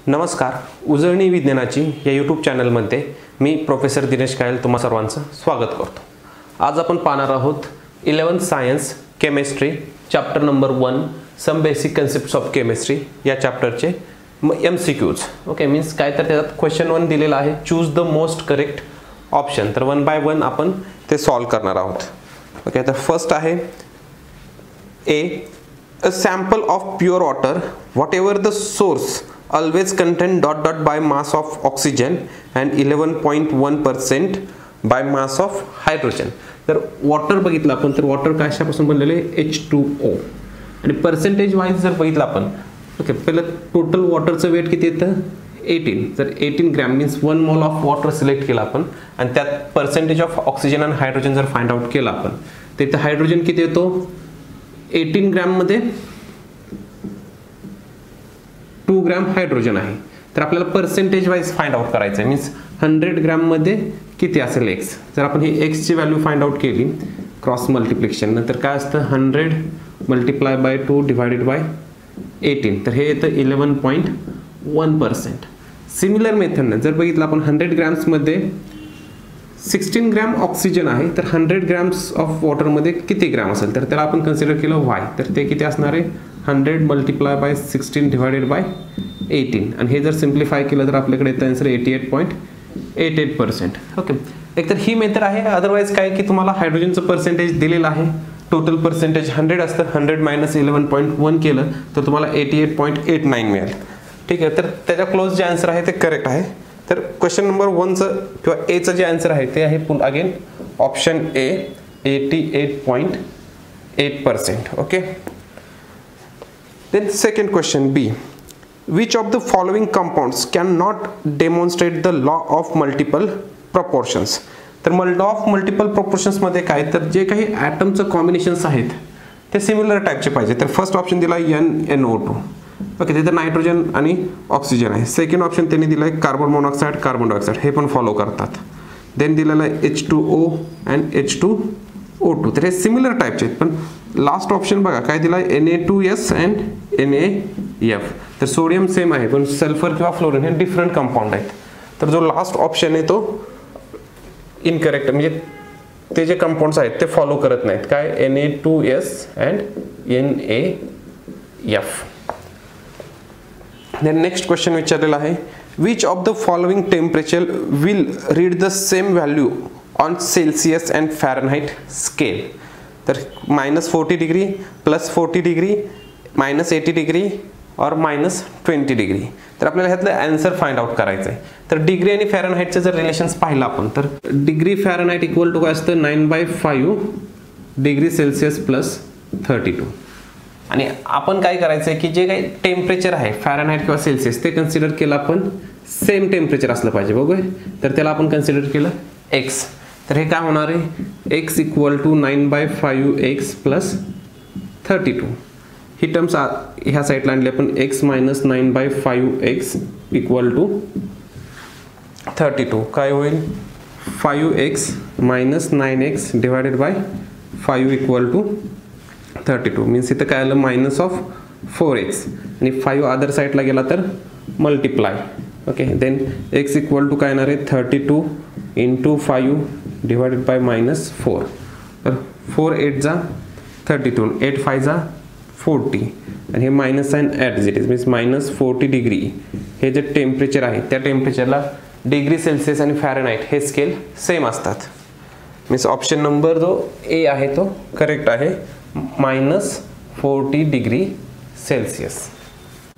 नमस्कार, उजळणी विज्ञानाची या यूट्यूब चॅनलमध्ये मी प्रोफेसर दिनेश कायल तुम्हा सर्वांचं स्वागत करतो। आज आपण पाहणार आहोत 11th science chemistry chapter number 1 some basic concepts of chemistry या चॅप्टरचे MCQs। ओके, मीन्स काय तर त्यात क्वेश्चन 1 दिलेला आहे, choose the most correct option. तर 1 बाय 1 आपण ते सॉल्व करणार आहोत। ओके, तर फर्स्ट आहे a sample of pure water whatever the source always contain ... by mass of oxygen and 11.1% by mass of hydrogen। तर वॉटर बघितलं आपण तर वॉटर कशापासून बनलेले H2O आणि पर्सेंटेज वाइज जर बघितलं आपण ओके, पहिलं टोटल वॉटरचं वेट किती येतं 18। तर 18 gram means 1 mole of water select केला आपण आणि त्यात पर्सेंटेज ऑफ ऑक्सिजन आणि हायड्रोजन जर फाइंड आउट केला आपण तर इथे हायड्रोजन किती येतो 18 ग्रॅम मध्ये 2 ग्रॅम हायड्रोजन आहे। तर आपल्याला पर्सेंटेज वाइज फाइंड आउट करायचं आहे, मीन्स 100 ग्रॅम मध्ये किती असेल x। जर आपण ही x ची व्हॅल्यू फाइंड आउट केली क्रॉस मल्टिप्लिकेशन नंतर काय असतं 100 मल्टिप्लाय बाय 2 डिवाइडेड बाय 18 तर हे येतं 11.1%। सिमिलर मेथडने जर बघितलं आपण 100 ग्रॅम्स मध्ये 16 ग्रॅम ऑक्सिजन आहे तर 100 ग्रॅम्स ऑफ वॉटर मध्ये किती ग्रॅम असेल तर त्याला आपण कन्सिडर केलं y। तर ते किती असणार आहे 100 मल्टिप्लाय बाय 16 डिवाइडेड बाय 18 आणि हे जर सिम्प्लिफाय केलं तर आपल्याकडे येतं आन्सर 88.88%। ओके, एक तर ही मेथड आहे। अदरवाइज काय की तुम्हाला हायड्रोजनचं पर्सेंटेज दिलेलं आहे, टोटल पर्सेंटेज 100 असतं, 100 मायनस 11.1 केलं तर तुम्हाला 88.89 मिळेल। ठीक आहे, तर त्याच्या क्लोज जे आन्सर आहे ते करेक्ट आहे। तर क्वेश्चन नंबर 1 चं किंवा ए चं जे आन्सर आहे ते आहे again option A 88.8%। Okay, then second question B, which of the following compounds cannot demonstrate the law of multiple proportions। तर law of multiple proportions मध्ये काय तर जे काही ॲटमचं कॉम्बिनेशन्स आहेत ते सिमिलर टाइपचे पाहिजे। तर फर्स्ट ऑप्शन दिला NNO2 ओके, तिथे नायट्रोजन आणि ऑक्सिजन आहे। सेकंड ऑप्शन त्यांनी दिलाय कार्बन मोनॉक्साइड कार्बन डायऑक्साइड, हे पण फॉलो करतात। देन दिलेला आहे H2O अँड H2O2, तर हे सिमिलर टाइपचे आहेत। पण लास्ट ऑप्शन बघा काय दिलाय Na2S अँड NaF, तर सोडियम सेम आहे पण सल्फर किंवा फ्लोरीन हे डिफरंट कंपाऊंड आहेत। तर जो लास्ट ऑप्शन आहे तो इनकरेक्ट, म्हणजे ते जे कंपाऊंड्स आहेत ते फॉलो करत नाहीत काय Na2S and NaF। Then next question विचारलेला आहे which of the following temperature will read the same value on Celsius and Fahrenheit scale। तर -40 डिग्री +40 डिग्री -80 डिग्री और -20 डिग्री। तर आपल्याला ह्यातलं आन्सर फाइंड आउट करायचं आहे। तर डिग्री आणि फॅरनहाइटचे जर रिलेशन्स पाहिलं आपण तर डिग्री फॅरनहाइट इक्वल टू काय असतं 9/5 डिग्री सेल्सिअस प्लस 32। आणि आपण काय करायचं आहे की जे काही टेम्परेचर आहे फॅरनहाइट किंवा सेल्सिअस ते कन्सिडर केलं आपण सेम टेम्परेचर असलं पाहिजे बघूया। तर त्याला आपण कन्सिडर केलं x, तर हे काय होणार आहे x equal to 9/5x plus 32। ही टर्म्स ह्या साईडला आणली आपण x minus 9/5x equal to 32 काय होईल 5x minus 9x divided by 5 equal to 32 means इथं काय आलं मायनस ऑफ 4x आणि 5 अदर साईडला गेला तर multiply. Okay, then x equal to काय येणार आहे 32 इंटू 5 डिवायडेड बाय -4। तर 4 8 जा 32 8 5 जा 40 आणि हे minus sign at it is means -40 degree हे जे टेम्परेचर आहे त्या टेम्परेचरला डिग्री सेल्सिअस आणि फॅरनहाइट हे स्केल सेम असतात। मीन्स ऑप्शन नंबर जो ए आहे तो करेक्ट आहे -40 degree Celsius.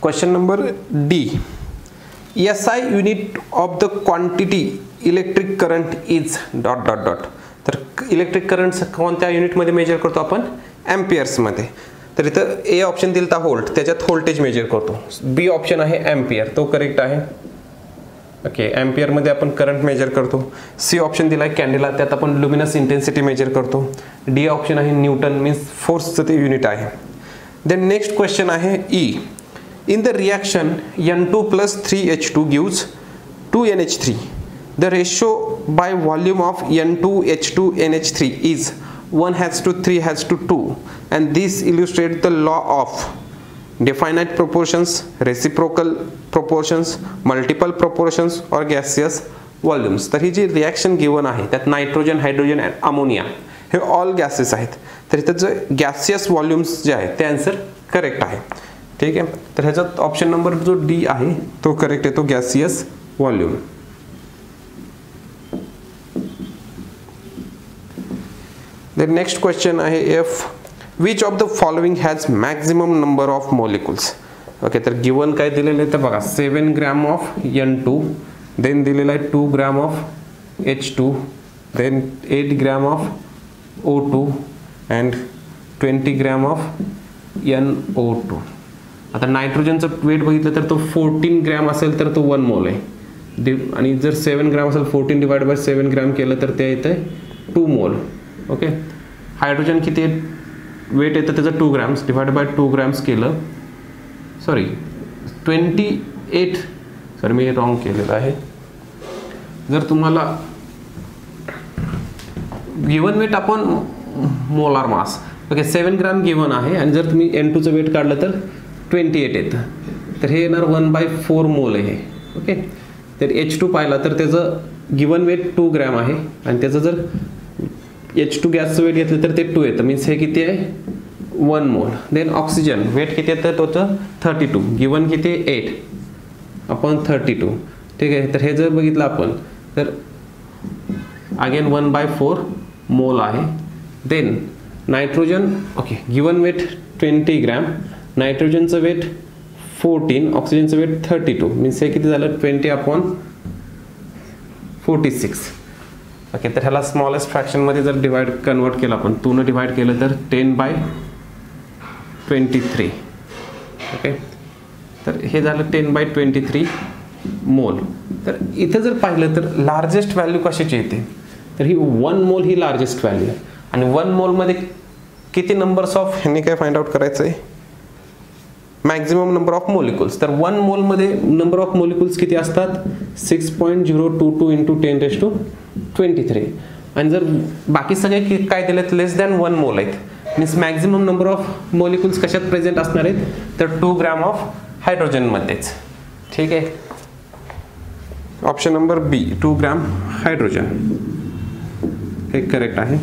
Question number D, SI unit of the quantity electric current is ... तर इलेक्ट्रिक करंट कोणत्या युनिटमध्ये मेजर करतो आपण एम्पियर्स मध्ये। तर इथं ए ऑप्शन दिलता व्होल्ट, त्याच्यात व्होल्टेज मेजर करतो। बी ऑप्शन आहे एम्पियर, तो करेक्ट आहे। ओके, एम्पियर मध्ये आपण करंट मेजर करतो। सी ऑप्शन दिलाय कॅन्डेला, त्यात आपण लुमिनस इंटेन्सिटी मेजर करतो। डी ऑप्शन आहे न्यूटन मीन्स फोर्सचं ते युनिट आहे। देन नेक्स्ट क्वेश्चन आहे E, in the reaction N2 plus 3H2 gives 2NH3, the ratio by volume of N2H2NH3 is 1:3:2 and this illustrates the law of definite proportions, reciprocal proportions, multiple proportions or gaseous volumes. तर ही जी reaction given आहे त्यात nitrogen, hydrogen आणि ammonia हे all gases आहेत. तर इथं जे gaseous volumes जे आहेत ते आन्सर करेक्ट आहे. ठीक आहे, तर ह्याच्यात ऑप्शन नंबर जो डी आहे तो करेक्ट आहे, तो gaseous volume. The next question आहे if which of the following has maximum number of molecules. Okay, तर गिवन काय दिलेलं आहे तर बघा 7 ग्रॅम ऑफ N2, देन दिलेला आहे 2 gram of H2, then 8 gram of O2 and 20 gram of NO2. आता नायट्रोजनचं वेट बघितलं तर तो 14 ग्रॅम असेल तर तो 1 मोल आहे, आणि जर 7 ग्रॅम असेल 14 डिवाइड बाय 7 ग्रॅम केलं तर ते येतं 2 मोल. ओके, हायड्रोजन किती वेट येतं त्याचं 2 ग्रॅम्स डिवाइड बाय 2 ग्रॅम्स केलं, सॉरी 28, सॉरी मी रॉंग केलेलं आहे. जर तुम्हाला गिवन वेट आपण molar mass, okay 7 gram given आहे आणि जर तुम्ही N2चं वेट काढलं तर 28 येतं, तर हे येणार 1/4 मोल आहे. ओके, तर H2 पाहिला तर त्याचं गिवन वेट 2 ग्रॅम आहे आणि त्याचं जर H2 गॅसचं वेट घेतलं तर ते 2 येतं, मीन्स हे किती आहे 1 मोल. देन ऑक्सिजन वेट किती येतं त्याचं 32, गिवन किती 8/32. ठीक आहे, तर हे जर बघितलं आपण तर अगेन 1/4 मोल आहे. Then nitrogen, okay given weight 20 gram, नायट्रोजनचं वेट 14, ऑक्सिजनचं वेट 32, मीन्स हे किती झालं 20/46. ओके, तर ह्याला स्मॉलेस्ट फ्रॅक्शनमध्ये जर कन्वर्ट केलं आपण 2 डिवाइड केलं तर 10/23. ओके, तर हे झालं 10/23 मोल. तर इथं जर पाहिलं तर लार्जेस्ट व्हॅल्यू कशाची येते तर ही 1 मोल ही लार्जेस्ट व्हॅल्यू आहे. आणि 1 मोलमध्ये किती नंबर्स ऑफ, ह्यांनी काय फाइंड आउट करायचं आहे मॅक्झिमम नंबर ऑफ मोलिक्युल्स. तर 1 मोलमध्ये नंबर ऑफ मोलिक्युल्स किती असतात 6.022 × 10⁻23. आणि जर बाकी सगळे काय दिलेत लेस दॅन 1 मोल आहेत, means maximum number of molecules कशात प्रेझेंट असणार आहेत तर 2 ग्रॅम ऑफ हायड्रोजनमध्येच. ठीक आहे, option number B 2 gram hydrogen हे करेक्ट आहे.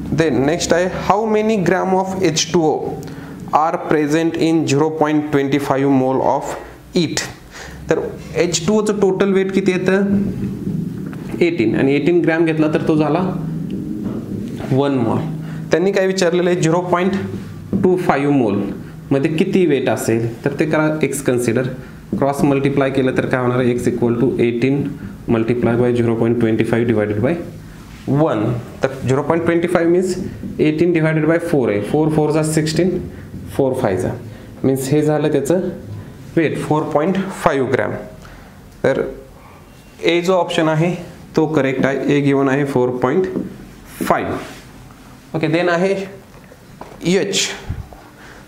देन नेक्स्ट आहे how many gram of H2O are present in 0.25 mole of it. तर H2Oचं टोटल वेट किती येतं 18, आणि 18 ग्रॅम घेतला तर तो झाला 1 मोल. त्यांनी काय विचारलेलं आहे 0.25 मोल मध्ये किती वेट असेल तर ते करा x कन्सिडर, क्रॉस मल्टिप्लाय केलं तर काय होणार आहे x = 18 multiply by 0.25 divided by 1. तर 0.25 मीन्स 18 डिवाइडेड बाय 4 आहे, 4 4 जा 16, 4 5 जा, मीन्स हे झालं त्याचं वेट 4.5 ग्रॅम. तर ए जो ऑप्शन आहे तो करेक्ट आहे, ए गिवन आहे 4.5. ओके, देन आहे H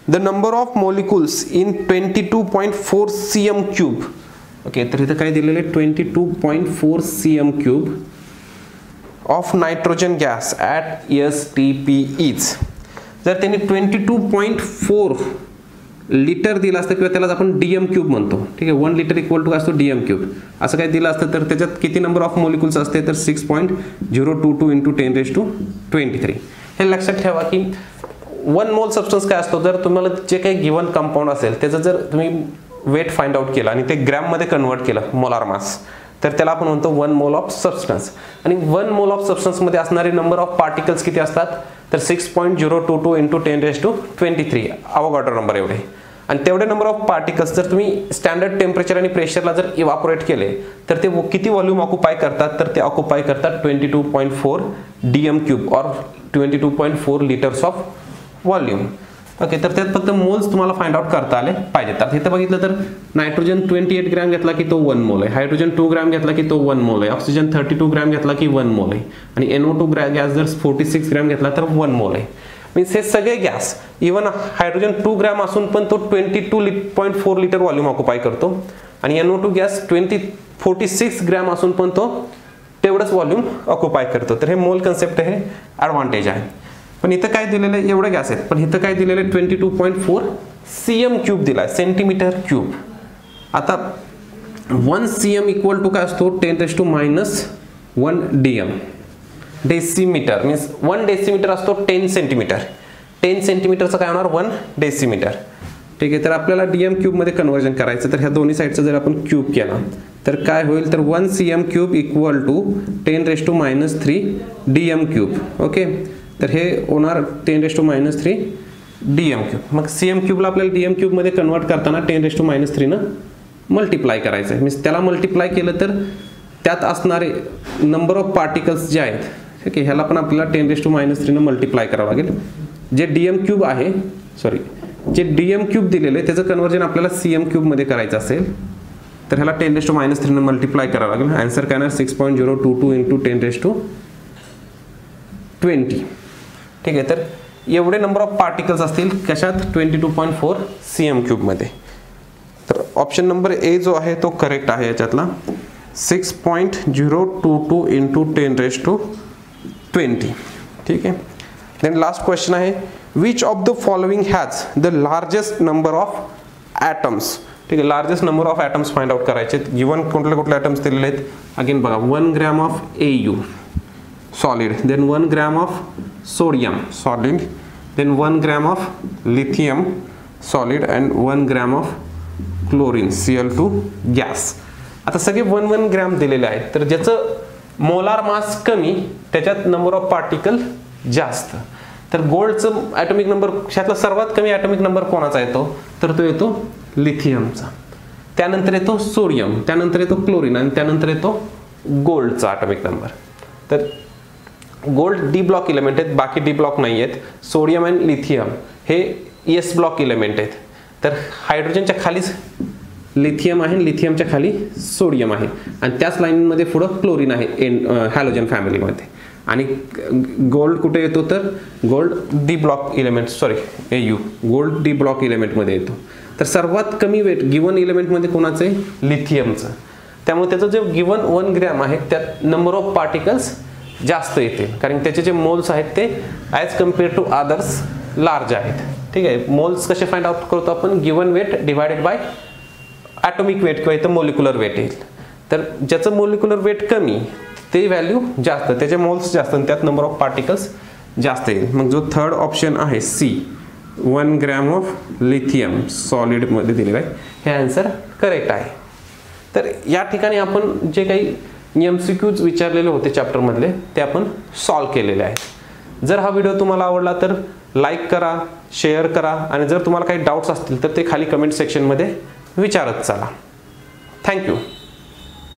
the number of molecules in 22.4 cm3. Okay, तर इथं काय दिलेलं आहे 22.4 cm3 of nitrogen gas at STP is. जर त्यांनी 22.4 लिटर दिलं असतं किंवा त्यालाच आपण DM³ म्हणतो, ठीक आहे 1 लिटर इक्वल टू असतो DM³, असं काय दिलं असतं तर त्याच्यात किती नंबर ऑफ मोलिक्युल्स असते तर 6.022 × 10⁻23. हे लक्षात ठेवा की 1 मोल सबस्टन्स काय असतो, जर तुम्हाला जे काही गिवन कंपाऊंड असेल त्याचं जर तुम्ही वेट फाइंड आउट केलं आणि ते ग्रॅममध्ये कन्वर्ट केलं मोलार मास तर त्याला आपण म्हणतो 1 मोल ऑफ सबस्टन्स. आणि 1 मोल ऑफ सबस्टन्समध्ये असणारे नंबर ऑफ पार्टिकल्स किती असतात तर 6.022 × 10⁻23 अवोगाड्रो नंबर एवढे. आणि तेवढे नंबर ऑफ पार्टिकल्स जर तुम्ही स्टँडर्ड टेम्परेचर आणि प्रेशरला जर इव्हापोरेट केले तर ते किती व्हॉल्यूम ऑक्युपाय करतात तर ते ऑक्युपाय करतात 22.4 DM³ और 22.4 लिटर्स ऑफ व्हॉल्यूम. ओके, तर त्यात फक्त मोल्स तुम्हाला फाइंड आउट करता आले पाहिजे. तर इथं बघितलं तर नायट्रोजन 28 ग्रॅम घेतला की तो 1 मोल आहे, हायड्रोजन 2 ग्रॅम घेतला की तो 1 मोल आहे, ऑक्सिजन 32 ग्रॅम घेतला की 1 मोल आहे, आणि NO2 गॅस जर 46 ग्रॅम घेतला तर 1 मोल आहे. मीन्स हे सगळे गॅस इवन हायड्रोजन 2 ग्रॅम असून पण तो 22.4 लिटर व्हॉल्यूम ऑक्युपाय करतो, आणि NO2 गॅस 46 ग्रॅम असून पण तो तेवढंच व्हॉल्यूम ऑक्युपाय करतो. तर हे मोल कन्सेप्ट हे ॲडव्हान्टेज आहे. पण इथं काय दिलेलं आहे एवढे गॅस आहेत, पण इथं काय दिलेलं आहे 22.4 cm क्यूब दिलाय, सेंटीमीटर क्यूब. आता 1 cm इक्वल टू काय असतो 10⁻⁻1 dm. डेसिमीटर मीन्स 1 डेसिमीटर असतो 10 सेंटीमीटर. 10 सेंटीमीटरचं काय होणार 1 डेसिमीटर. ठीक आहे. तर आपल्याला डीएम क्यूब मध्ये कन्वर्जन करायचं. तर ह्या दोन्ही साईडचं जर आपण क्यूब केला तर काय होईल, तर 1 cm cube equal to 10⁻³ dm cube. Okay. तर हे होणार 10⁻³ dm क्यूब. मग cm क्यूबला आपल्याला dm क्यूब मध्ये कन्वर्ट करताना 10⁻³ न मल्टिप्लाय करायचं आहे. मीन्स त्याला मल्टिप्लाय केलं तर त्यात असणारे नंबर ऑफ पार्टिकल्स जे आहेत, ठीक आहे, ह्याला पण आपल्याला 10⁻³ न मल्टिप्लाय करावं लागेल. जे डीएम क्यूब आहे, सॉरी, जे डीएम क्यूब दिलेलं आहे त्याचं कन्वर्जन आपल्याला सीएम क्यूब मध्ये करायचं असेल तर ह्याला 10⁻³ न मल्टिप्लाय करावं लागेल. आन्सर काय येणार 6.022 इंटू 10⁻20. ठीक आहे. तर एवढे नंबर ऑफ पार्टिकल्स असतील कशात 22.4 सीएम क्यूब मध्ये. तर ऑप्शन नंबर ए जो आहे तो करेक्ट आहे याच्यातला. 6.022 इंटू 10⁻20. ठीक आहे. देन लास्ट क्वेश्चन आहे, which of the following has the largest number of atoms. ठीक आहे. Largest number of atoms find out करायचे. गिवन कुठले कुठले ॲटम्स दिलेले आहेत. अगेन बघा, 1 gram of AU solid, then 1 gram of sodium solid, then 1 gram of lithium solid and 1 gram of chlorine Cl2 gas. आता सगळे 1 ग्रॅम दिलेले आहेत. तर ज्याचं मोलार मास कमी त्याच्यात नंबर ऑफ पार्टिकल जास्त. तर गोल्डचं ॲटॉमिक नंबर ह्यातला सर्वात कमी ॲटॉमिक नंबर कोणाचा येतो, तर तो येतो लिथियमचा. त्यानंतर येतो सोडियम, त्यानंतर येतो क्लोरीन आणि त्यानंतर येतो गोल्डचा ॲटॉमिक नंबर. तर गोल्ड डी ब्लॉक इलेमेंट आहेत, बाकी डी ब्लॉक नाही आहेत. सोडियम आणि लिथियम हे एस ब्लॉक इलेमेंट आहेत. तर हायड्रोजनच्या खालीच लिथियम आहे, लिथियमच्या खाली सोडियम आहे आणि त्याच लाईनमध्ये पुढं क्लोरीन आहे हॅलोजन फॅमिलीमध्ये. आणि गोल्ड कुठे येतो, तर gold D block element, sorry AU, gold D block इलेमेंटमध्ये येतो. तर सर्वात कमी वेट गिवन इलेमेंटमध्ये कोणाचं आहे, लिथियमचं. त्यामुळे त्याचं जे गिवन 1 ग्रॅम आहे त्यात नंबर ऑफ पार्टिकल्स जास्त येतील, कारण त्याचे जे मोल्स आहेत ते as compare to others large आहेत. ठीक आहे. मोल्स कसे फाइंड आउट करतो आपण, given weight divided by atomic weight किंवा इथं मोलिक्युलर वेट येईल. तर ज्याचं मोलिक्युलर वेट कमी ते व्हॅल्यू जास्त, त्याचे मोल्स जास्त आणि त्यात नंबर ऑफ पार्टिकल्स जास्त येईल. मग जो थर्ड ऑप्शन आहे C, 1 ग्रॅम ऑफ लिथियम सॉलिडमध्ये दिलेला आहे, हे आन्सर करेक्ट आहे. तर या ठिकाणी आपण जे काही MCQs विचारलेले होते चॅप्टरमधले ते आपण सॉल्व केलेले आहेत. जर हा व्हिडिओ तुम्हाला आवडला तर लाईक करा, शेअर करा आणि जर तुम्हाला काही डाऊट्स असतील तर ते खाली कमेंट सेक्शनमध्ये विचारत चला. थँक्यू.